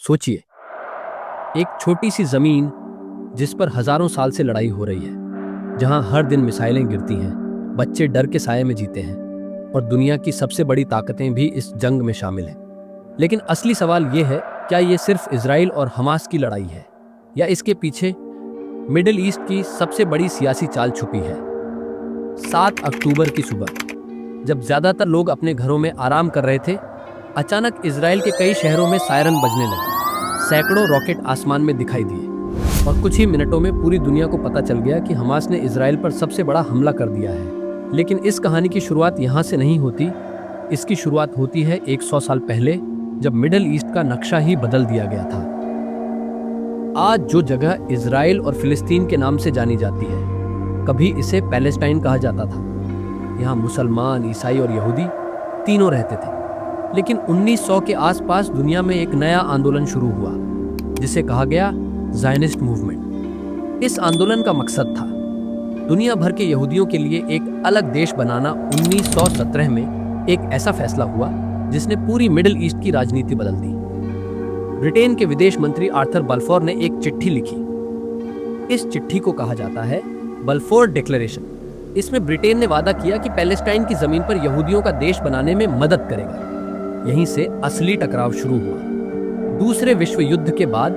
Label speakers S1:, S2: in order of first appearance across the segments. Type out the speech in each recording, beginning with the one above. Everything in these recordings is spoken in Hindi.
S1: सोचिए, एक छोटी सी जमीन जिस पर हजारों साल से लड़ाई हो रही है, जहां हर दिन मिसाइलें गिरती हैं, बच्चे डर के साये में जीते हैं और दुनिया की सबसे बड़ी ताकतें भी इस जंग में शामिल हैं। लेकिन असली सवाल यह है, क्या यह सिर्फ इजराइल और हमास की लड़ाई है या इसके पीछे मिडिल ईस्ट की सबसे बड़ी सियासी चाल छुपी है? 7 अक्टूबर की सुबह, जब ज्यादातर लोग अपने घरों में आराम कर रहे थे, अचानक इजराइल के कई शहरों में सायरन बजने लगे। सैकड़ों रॉकेट आसमान में दिखाई दिए और कुछ ही मिनटों में पूरी दुनिया को पता चल गया कि हमास ने इजराइल पर सबसे बड़ा हमला कर दिया है। लेकिन इस कहानी की शुरुआत यहाँ से नहीं होती। इसकी शुरुआत होती है 100 साल पहले, जब मिडिल ईस्ट का नक्शा ही बदल दिया गया था। आज जो जगह इजराइल और फिलिस्तीन के नाम से जानी जाती है, कभी इसे पैलेस्टाइन कहा जाता था। यहाँ मुसलमान, ईसाई और यहूदी तीनों रहते थे। लेकिन 1900 के आसपास दुनिया में एक नया आंदोलन शुरू हुआ, जिसे कहा गया ज़ायनिस्ट मूवमेंट। इस आंदोलन का मकसद था दुनिया भर के यहूदियों के लिए एक अलग देश बनाना। 1917 में एक ऐसा फैसला हुआ जिसने पूरी मिडिल ईस्ट की राजनीति बदल दी। ब्रिटेन के विदेश मंत्री आर्थर बल्फोर ने एक चिट्ठी लिखी। इस चिट्ठी को कहा जाता है बल्फोर डिक्लेरेशन। इसमें ब्रिटेन ने वादा किया कि पैलेस्टाइन की जमीन पर यहूदियों का देश बनाने में मदद करेगा। यहीं से असली टकराव शुरू हुआ। दूसरे विश्व युद्ध के बाद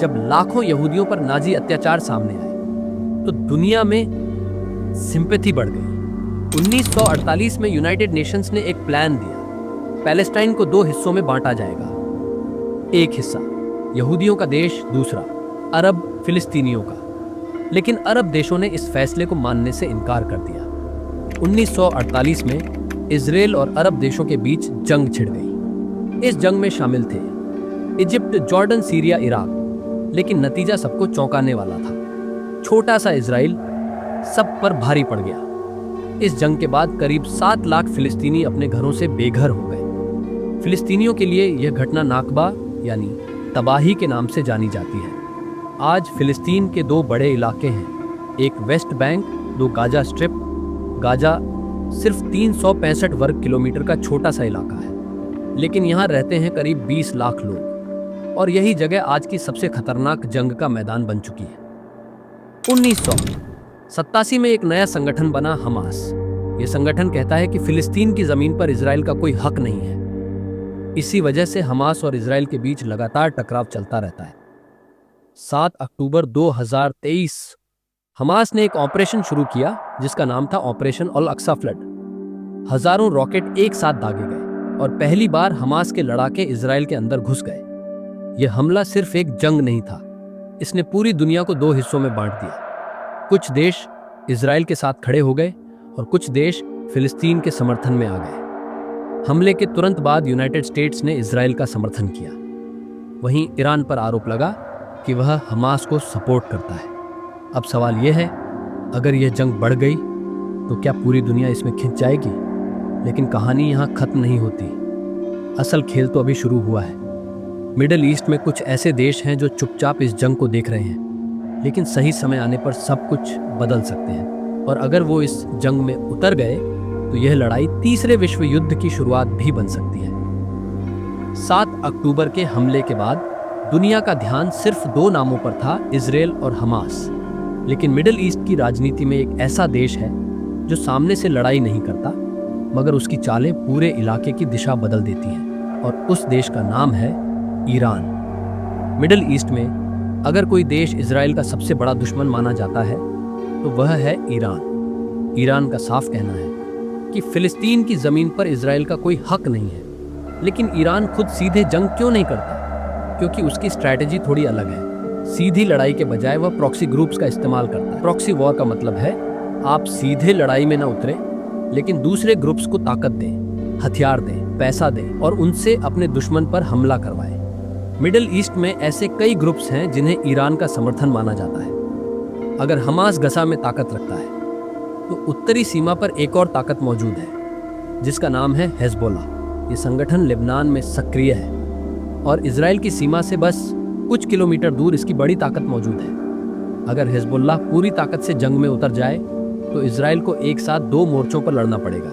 S1: जब लाखों यहूदियों पर नाजी अत्याचार सामने आए, तो दुनिया में सिंपैथी बढ़ गई। 1948 में यूनाइटेड नेशंस ने एक प्लान दिया। पैलेस्टाइन को 2 हिस्सों में बांटा जाएगा। एक हिस्सा यहूदियों का देश, दूसरा अरब फिलिस्तीनियों का। लेकिन अरब देशों ने इस फैसले को मानने से इनकार कर दिया। 1948 में इजराइल और अरब देशों के बीच जंग छिड़ गई। इस जंग में शामिल थे इजिप्ट, जॉर्डन, सीरिया, इराक। लेकिन नतीजा सबको चौंकाने वाला था। छोटा सा इजराइल सब पर भारी पड़ गया। इस जंग के बाद करीब 7 लाख फिलिस्तीनी अपने घरों से बेघर हो गए। फिलिस्तीनियों के लिए यह घटना नाकबा यानी तबाही के नाम से जानी जाती है। आज फिलिस्तीन के 2 बड़े इलाके हैं, एक West Bank, 2 Gaza strip. Gaza सिर्फ 365 वर्ग किलोमीटर का छोटा सा इलाका है, लेकिन यहाँ रहते हैं करीब 20 लाख लोग और यही जगह आज की सबसे खतरनाक जंग का मैदान बन चुकी है। 1987 में एक नया संगठन बना, हमास। ये संगठन कहता है कि फिलिस्तीन की जमीन पर इजराइल का कोई हक नहीं है। इसी वजह से हमास और इजराइल के बीच लगातार टकराव चलता रहता है। 7 अक्टूबर 2023 हमास ने एक ऑपरेशन शुरू किया जिसका नाम था ऑपरेशन अल अक्सा फ्लड। हजारों रॉकेट एक साथ दागे गए और पहली बार हमास के लड़ाके इजराइल के अंदर घुस गए। यह हमला सिर्फ एक जंग नहीं था, इसने पूरी दुनिया को 2 हिस्सों में बांट दिया। कुछ देश इजराइल के साथ खड़े हो गए और कुछ देश फिलिस्तीन के समर्थन में आ गए। हमले के तुरंत बाद यूनाइटेड स्टेट्स ने इजराइल का समर्थन किया। वहीं ईरान पर आरोप लगा कि वह हमास को सपोर्ट करता है। अब सवाल यह है, अगर यह जंग बढ़ गई तो क्या पूरी दुनिया इसमें खिंच जाएगी? लेकिन कहानी यहाँ खत्म नहीं होती। असल खेल तो अभी शुरू हुआ है। मिडिल ईस्ट में कुछ ऐसे देश हैं जो चुपचाप इस जंग को देख रहे हैं, लेकिन सही समय आने पर सब कुछ बदल सकते हैं। और अगर वो इस जंग में उतर गए तो यह लड़ाई तीसरे विश्व युद्ध की शुरुआत भी बन सकती है। 7 अक्टूबर के हमले के बाद दुनिया का ध्यान सिर्फ 2 नामों पर था, इजराइल और हमास। लेकिन मिडिल ईस्ट की राजनीति में एक ऐसा देश है जो सामने से लड़ाई नहीं करता, मगर उसकी चालें पूरे इलाके की दिशा बदल देती हैं, और उस देश का नाम है ईरान। मिडिल ईस्ट में अगर कोई देश इजराइल का सबसे बड़ा दुश्मन माना जाता है तो वह है ईरान। ईरान का साफ कहना है कि फिलिस्तीन की जमीन पर इजराइल का कोई हक नहीं है। लेकिन ईरान खुद सीधे जंग क्यों नहीं करता? क्योंकि उसकी स्ट्रैटेजी थोड़ी अलग है। सीधी लड़ाई के बजाय वह प्रॉक्सी ग्रुप्स का इस्तेमाल करता है। प्रॉक्सी वॉर का मतलब है आप सीधे लड़ाई में न उतरे, लेकिन दूसरे ग्रुप्स को ताकत दें, हथियार दें, पैसा दें और उनसे अपने दुश्मन पर हमला करवाएं। मिडिल ईस्ट में ऐसे कई ग्रुप्स हैं जिन्हें ईरान का समर्थन माना जाता है। अगर हमास गजा में ताकत रखता है तो उत्तरी सीमा पर एक और ताकत मौजूद है जिसका नाम है हेजबोला। ये संगठन लेबनान में सक्रिय है और इजराइल की सीमा से बस कुछ किलोमीटर दूर इसकी बड़ी ताकत मौजूद है। अगर हिजबुल्लाह पूरी ताकत से जंग में उतर जाए तो इजराइल को एक साथ 2 मोर्चों पर लड़ना पड़ेगा।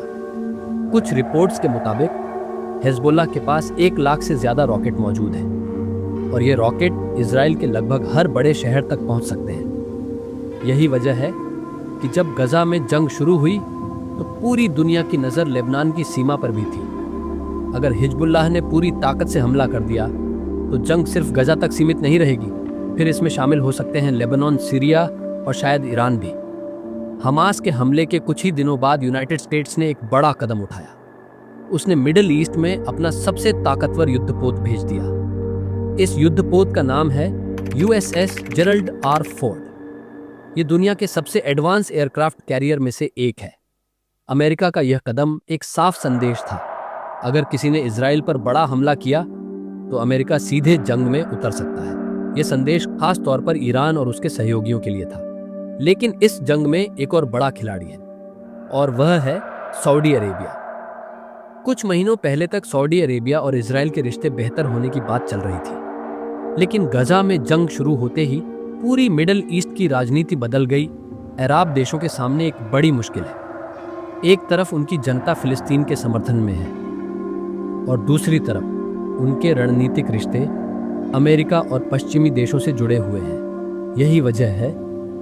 S1: कुछ रिपोर्ट्स के मुताबिक हिजबुल्लाह के पास 1 लाख से ज्यादा रॉकेट मौजूद हैं। और ये रॉकेट इजराइल के लगभग हर बड़े शहर तक पहुंच सकते हैं। यही वजह है कि जब गजा में जंग शुरू हुई तो पूरी दुनिया की नज़र लेबनान की सीमा पर भी थी। अगर हिजबुल्लाह ने पूरी ताकत से हमला कर दिया तो जंग सिर्फ गजा तक सीमित नहीं रहेगी, फिर इसमें शामिल हो सकते हैं लेबनान, सीरिया और शायद ईरान भी। हमास के हमले के कुछ ही दिनों बाद यूनाइटेड स्टेट्स ने एक बड़ा कदम उठाया। उसने मिडिल ईस्ट में अपना सबसे ताकतवर युद्धपोत भेज दिया। इस युद्धपोत का नाम है USS जेरल्ड आर फोर्ड। ये दुनिया के सबसे एडवांस एयरक्राफ्ट कैरियर में से एक है। अमेरिका का यह कदम एक साफ संदेश था। अगर किसी ने इजराइल पर बड़ा हमला किया तो अमेरिका सीधे जंग में उतर सकता है। यह संदेश खास तौर पर ईरान और उसके सहयोगियों के लिए था। लेकिन इस जंग में एक और बड़ा खिलाड़ी है और वह है सऊदी अरेबिया। कुछ महीनों पहले तक सऊदी अरेबिया और इजराइल के रिश्ते बेहतर होने की बात चल रही थी, लेकिन गजा में जंग शुरू होते ही पूरी मिडिल ईस्ट की राजनीति बदल गई। अरब देशों के सामने एक बड़ी मुश्किल है। एक तरफ उनकी जनता फिलिस्तीन के समर्थन में है और दूसरी तरफ उनके रणनीतिक रिश्ते अमेरिका और पश्चिमी देशों से जुड़े हुए हैं। यही वजह है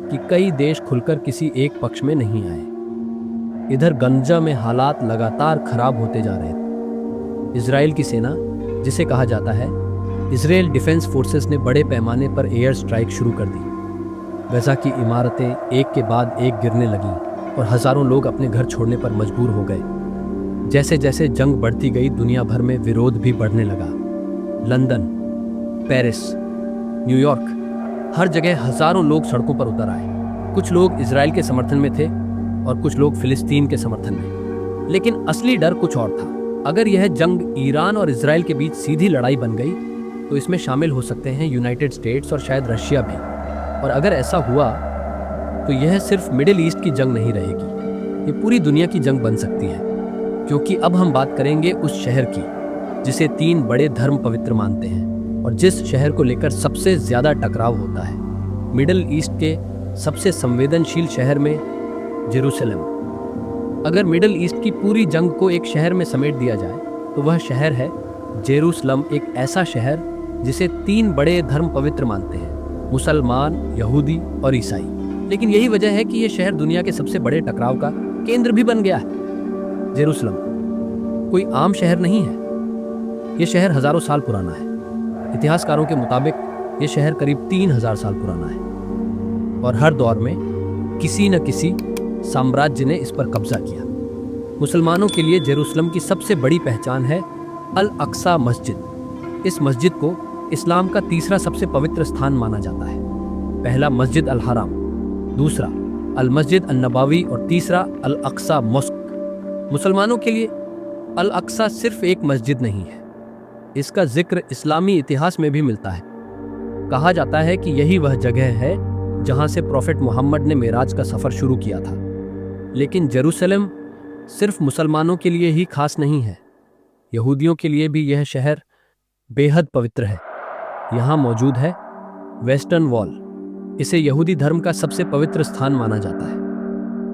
S1: कि कई देश खुलकर किसी एक पक्ष में नहीं आए। इधर गंजा में हालात लगातार खराब होते जा रहे थे। इजराइल की सेना, जिसे कहा जाता है इजराइल डिफेंस फोर्सेस, ने बड़े पैमाने पर एयर स्ट्राइक शुरू कर दी। गजा की इमारतें एक के बाद एक गिरने लगीं और हजारों लोग अपने घर छोड़ने पर मजबूर हो गए। जैसे जैसे जंग बढ़ती गई, दुनिया भर में विरोध भी बढ़ने लगा। लंदन, पेरिस, न्यूयॉर्क, हर जगह हजारों लोग सड़कों पर उतर आए। कुछ लोग इजराइल के समर्थन में थे और कुछ लोग फिलिस्तीन के समर्थन में। लेकिन असली डर कुछ और था। अगर यह जंग ईरान और इजराइल के बीच सीधी लड़ाई बन गई तो इसमें शामिल हो सकते हैं यूनाइटेड स्टेट्स और शायद रशिया भी। और अगर ऐसा हुआ तो यह सिर्फ मिडिल ईस्ट की जंग नहीं रहेगी, ये पूरी दुनिया की जंग बन सकती है। क्योंकि अब हम बात करेंगे उस शहर की जिसे 3 बड़े धर्म पवित्र मानते हैं और जिस शहर को लेकर सबसे ज्यादा टकराव होता है। मिडिल ईस्ट के सबसे संवेदनशील शहर में जेरूसलम। अगर मिडिल ईस्ट की पूरी जंग को एक शहर में समेट दिया जाए तो वह शहर है जेरूसलम। एक ऐसा शहर जिसे 3 बड़े धर्म पवित्र मानते हैं, मुसलमान, यहूदी और ईसाई। लेकिन यही वजह है कि यह शहर दुनिया के सबसे बड़े टकराव का केंद्र भी बन गया है। जेरूसलम कोई आम शहर नहीं है। यह शहर हजारों साल पुराना है। इतिहासकारों के मुताबिक यह शहर करीब 3000 साल पुराना है और हर दौर में किसी न किसी साम्राज्य ने इस पर कब्जा किया। मुसलमानों के लिए जेरूसलम की सबसे बड़ी पहचान है अल अक्सा मस्जिद। इस मस्जिद को इस्लाम का तीसरा सबसे पवित्र स्थान माना जाता है। पहला मस्जिद अल हराम, दूसरा अल मस्जिद अल नबावी और तीसरा अल अक्सा मॉस्क। मुसलमानों के लिए अल अक्सा सिर्फ एक मस्जिद नहीं है, इसका जिक्र इस्लामी इतिहास में भी मिलता है। कहा जाता है कि यही वह जगह है जहां से प्रोफेट मोहम्मद ने मेराज का सफर शुरू किया था। लेकिन जेरूसलम सिर्फ मुसलमानों के लिए ही खास नहीं है, यहूदियों के लिए भी यह शहर बेहद पवित्र है। यहाँ मौजूद है वेस्टर्न वॉल। इसे यहूदी धर्म का सबसे पवित्र स्थान माना जाता है।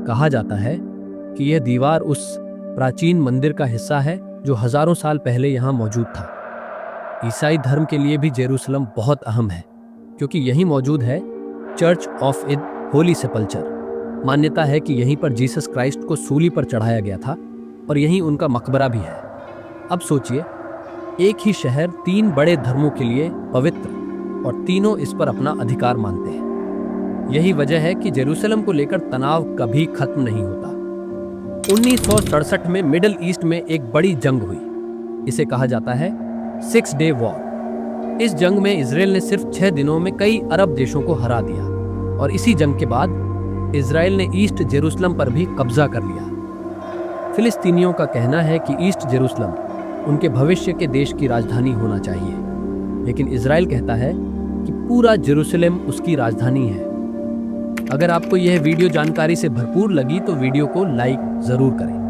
S1: कहा जाता है कि यह दीवार उस प्राचीन मंदिर का हिस्सा है जो हजारों साल पहले यहाँ मौजूद था। ईसाई धर्म के लिए भी जेरूसलम बहुत अहम है क्योंकि यहीं मौजूद है चर्च ऑफ इद होली सेपल्चर। मान्यता है कि यहीं पर जीसस क्राइस्ट को सूली पर चढ़ाया गया था और यहीं उनका मकबरा भी है। अब सोचिए, एक ही शहर 3 बड़े धर्मों के लिए पवित्र और तीनों इस पर अपना अधिकार मानते हैं। यही वजह है कि जेरूसलम को लेकर तनाव कभी खत्म नहीं होता। 1967 में मिडिल ईस्ट में एक बड़ी जंग हुई। इसे कहा जाता है 6 डे वॉर। इस जंग में इजराइल ने सिर्फ 6 दिनों में कई अरब देशों को हरा दिया और इसी जंग के बाद इजराइल ने ईस्ट जेरूसलम पर भी कब्जा कर लिया। फिलिस्तीनियों का कहना है कि ईस्ट जेरूसलम उनके भविष्य के देश की राजधानी होना चाहिए, लेकिन इजराइल कहता है कि पूरा जेरूसलम उसकी राजधानी है। अगर आपको यह वीडियो जानकारी से भरपूर लगी तो वीडियो को लाइक जरूर करें।